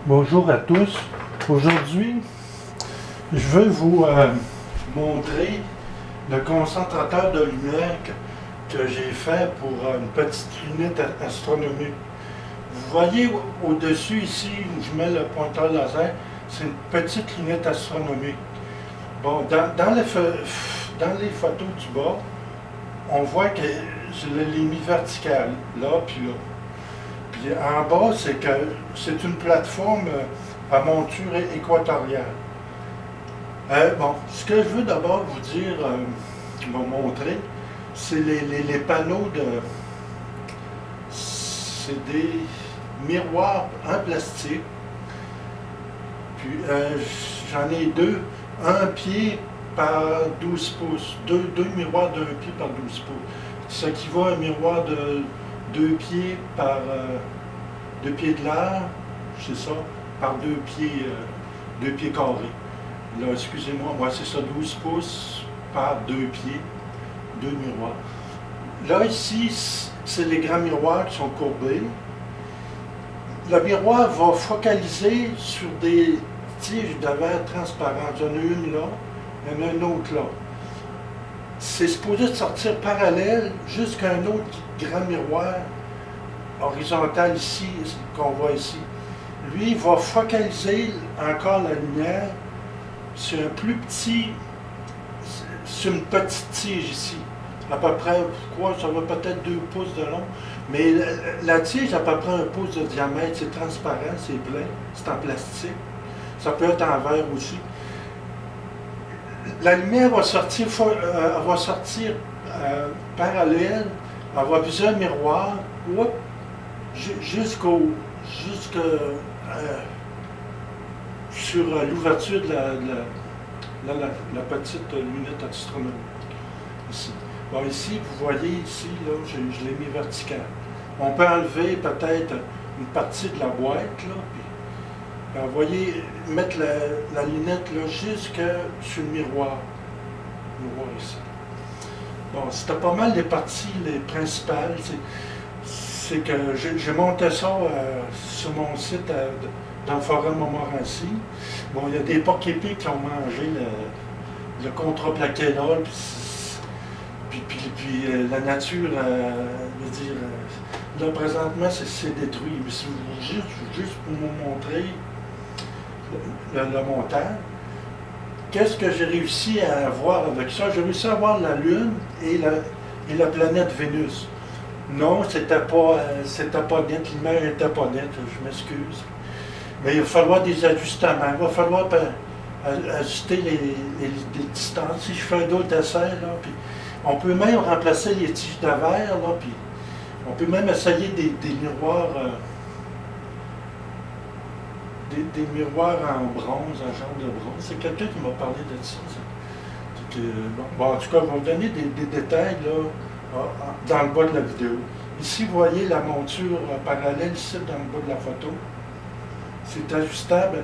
Bonjour à tous. Aujourd'hui, je veux vous montrer le concentrateur de lumière que j'ai fait pour une petite lunette astronomique. Vous voyez au-dessus ici où je mets le pointeur laser, c'est une petite lunette astronomique. Bon, dans les photos du bas, on voit que je l'ai mis vertical, là puis là. Puis en bas, c'est une plateforme à monture équatoriale. Bon, ce que je veux d'abord vous dire, vous montrer, c'est les panneaux de... C'est des miroirs en plastique. Puis j'en ai deux, un pied par 12 pouces, deux miroirs d'un pied par 12 pouces. Ce qui va un miroir de 2 pieds par 2 pieds de large, c'est ça, par 2 pieds carrés. Là, excusez-moi, moi c'est ça, 12 pouces par 2 pieds, 2 miroirs. Là, ici, c'est les grands miroirs qui sont courbés. Le miroir va focaliser sur des tiges de verre transparentes. Il y en a une là, il y en a une autre là. C'est supposé sortir parallèle jusqu'à un autre grand miroir horizontal ici, qu'on voit ici. Lui, il va focaliser encore la lumière sur un plus petit, sur une petite tige ici. À peu près, quoi, ça va peut-être 2 pouces de long, mais la tige, à peu près 1 pouce de diamètre, c'est transparent, c'est plein, c'est en plastique. Ça peut être en verre aussi. La lumière va sortir, parallèle, elle va viser un miroir, sur l'ouverture de la petite lunette astronomique. Ici. Bon, ici, vous voyez, ici, là, je l'ai mis vertical. On peut enlever peut-être une partie de la boîte, là, puis vous voyez, mettre la lunette là, jusque sur le miroir. Ici. Bon, c'était pas mal les parties les principales. C'est que j'ai monté ça sur mon site dans le forum Montmorency. Bon, il y a des porc-épis qui ont mangé le contre-plaquénol, puis la nature, veut dire, là présentement c'est détruit. Mais si vous, juste pour vous montrer le montage, qu'est-ce que j'ai réussi à avoir avec ça? J'ai réussi à avoir la Lune et la planète Vénus. Non, c'était pas net, l'image n'était pas nette, je m'excuse. Mais il va falloir des ajustements, il va falloir ajuster les distances. Si je fais d'autres essais, là, puis on peut même remplacer les tiges de verre, là, puis on peut même essayer des miroirs, des miroirs en bronze, en genre de bronze. C'est quelqu'un qui m'a parlé de ça. Bon, en tout cas, je vais vous donner des détails là, dans le bas de la vidéo. Ici, vous voyez la monture parallèle ici dans le bas de la photo. C'est ajustable.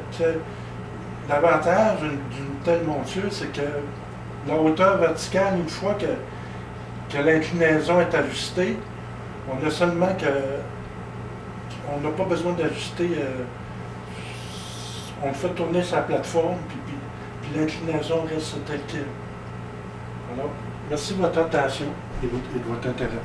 L'avantage d'une telle monture, c'est que la hauteur verticale, une fois que l'inclinaison est ajustée, on a seulement que... On n'a pas besoin d'ajuster... on fait tourner sa plateforme, puis l'inclinaison reste telle qu'elle. Alors, merci de votre attention et de votre intérêt.